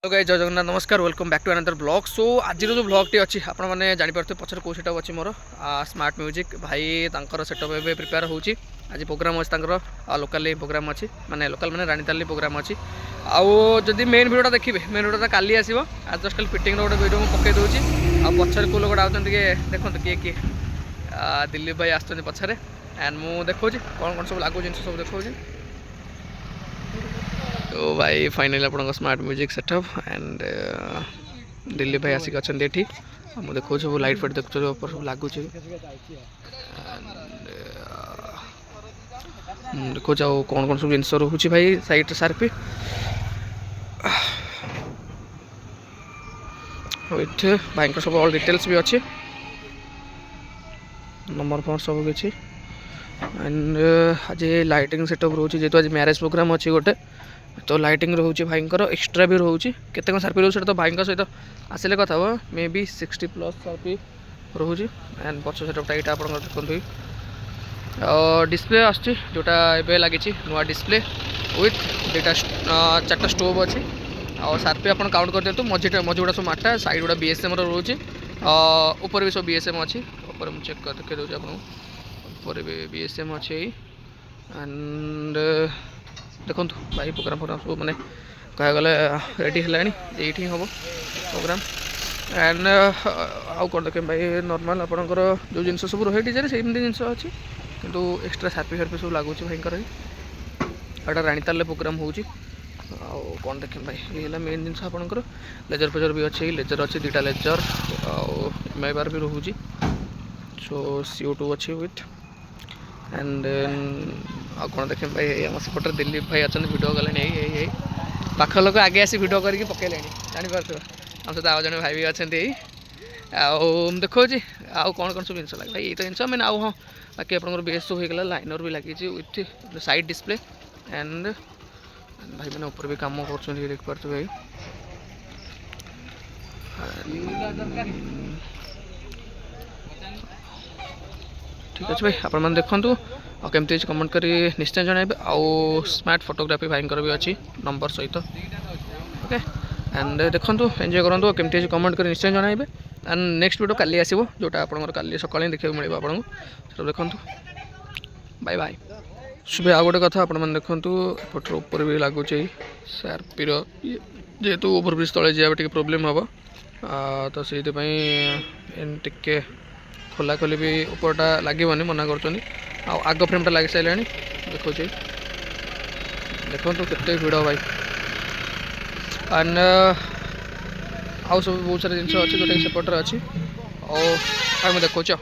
Hello guys, जय जगन्नाथ, नमस्कार, welcome back to another blog. So आज जो ब्लॉग टी अच्छी आपने जापर पचर कौ सेटअप अच्छी मोर स्मार्ट म्यूजिक भाई तर सेटअप ए प्रिपेयर होची। आज प्रोग्राम अच्छे लोकाली प्रोग्राम अच्छी माने लोकाल माने रानीताली प्रोग्राम अच्छी। आउ जदि मेन भिडियो देखिए मेन भिडियो काली आसो। आज जस्ट कल फिटिंग गोटे भिडियो मुझे पकई दूसरी पचर कौ लोग आते देखो किए किए दिलीप भाई आसुँच पछरे एंड मुझे देखा कौन कौन सब लगू जिन सब देखा। तो भाई फाइनली आप smart music setup and Dilip भाई आसिक अच्छा ये मुझे देखो सब लाइट फाइट देखो ऊपर सब लगुच देखो कौन कौन सब जिनस रोचे भाई साइड सार्पी ये भाई सब ऑल डिटेल्स भी अच्छे नंबर फंबर सब किसी एंड आज लाइटिंग सेटअप रोचे जेहतु आज मैरेज प्रोग्राम अच्छी गोटे तो लाइटिंग रोचे भाई एक्सट्रा भी रोचे केते सार्पी रोचे तो भाई सहित आसिले कथा हे मे बी 60+ सार्पी रोचे एंड पच सेटअपटा यहाँ आप देखते डिस्प्ले आसोटा ए लगी नुआ डिस्प्ले विथ दुटा 4टा स्टोव अच्छी और सार्पी आप काउंट कर दिखाँ मझी गुड़ा सब माटा साइड गुड़ा बीएसएम रोचे ऊपर भी सब बीएसएम अच्छी ऊपर मुझे चेक कर देखिए दूसरी आपको ऊपर भी बीएसएम अच्छे एंड देखो भाई प्रोग्राम फोग्राम सब मैंने कह गले रेडी है ये हम प्रोग्राम एंड आउ कौन देखें भाई नॉर्मल आपंकर जो जिन सब रहे डीजे से जिन अच्छी किंतु एक्सट्रा सार्पी फार्पी सब लगुच भाई यहाँ रानीताल प्रोग्राम हो कौन देखें भाई ये मेन जिन आपंकर लेजर फेजर भी अच्छे लेजर अच्छे दुटा लेजर आईबार भी रोचे सो CO2 अच्छी विथ एंड आ कौन देखें भाई आम सेपटे दिलीप भाई अच्छा भिड गले यही पाख लोक आगे आसी भिड करके पकड़े जापार आम सहित आज जन भाई भी अच्छा देखो आउ कौन कौन सब जिन लगे भाई ये तो जिन मैंने आउ हाँ बाकी आप बेस सब होगा लाइनर भी लगी विथ साइड डिस्प्ले एंड भाई मैंने ऊपर भी कम कर देख पार्थ भाई ठीक अच्छे भाई आप देखूँ आमती कमेंट कर निश्चय जनइबे आउ स्मार्ट फोटोग्राफी भाई भी अच्छी नंबर सहित ओके एंड देखो एंजॉय करूँ केमती कमेंट कर निश्चय जनइबे एंड नेक्स्ट वीडियो काली आसो जोटा आप सकाल देखा मिले आपको सब देखूँ बाय बाय सुबह आ गोटे कथा आपने देखूँ एपटर ऊपर भी लगुच सार्पीर जेहेतु ओभर ब्रिज तले जाए प्रोब्लेम हम तो से टे खोला खोली भी ऊपरटा लगे मना कर आग फ्रेमटा लग सारे देखो देखो केते भिड़ भाई एंड आउ सब बहुत सारा जिन अच्छे जोटा सेपटर अच्छी और देखो ठीक है।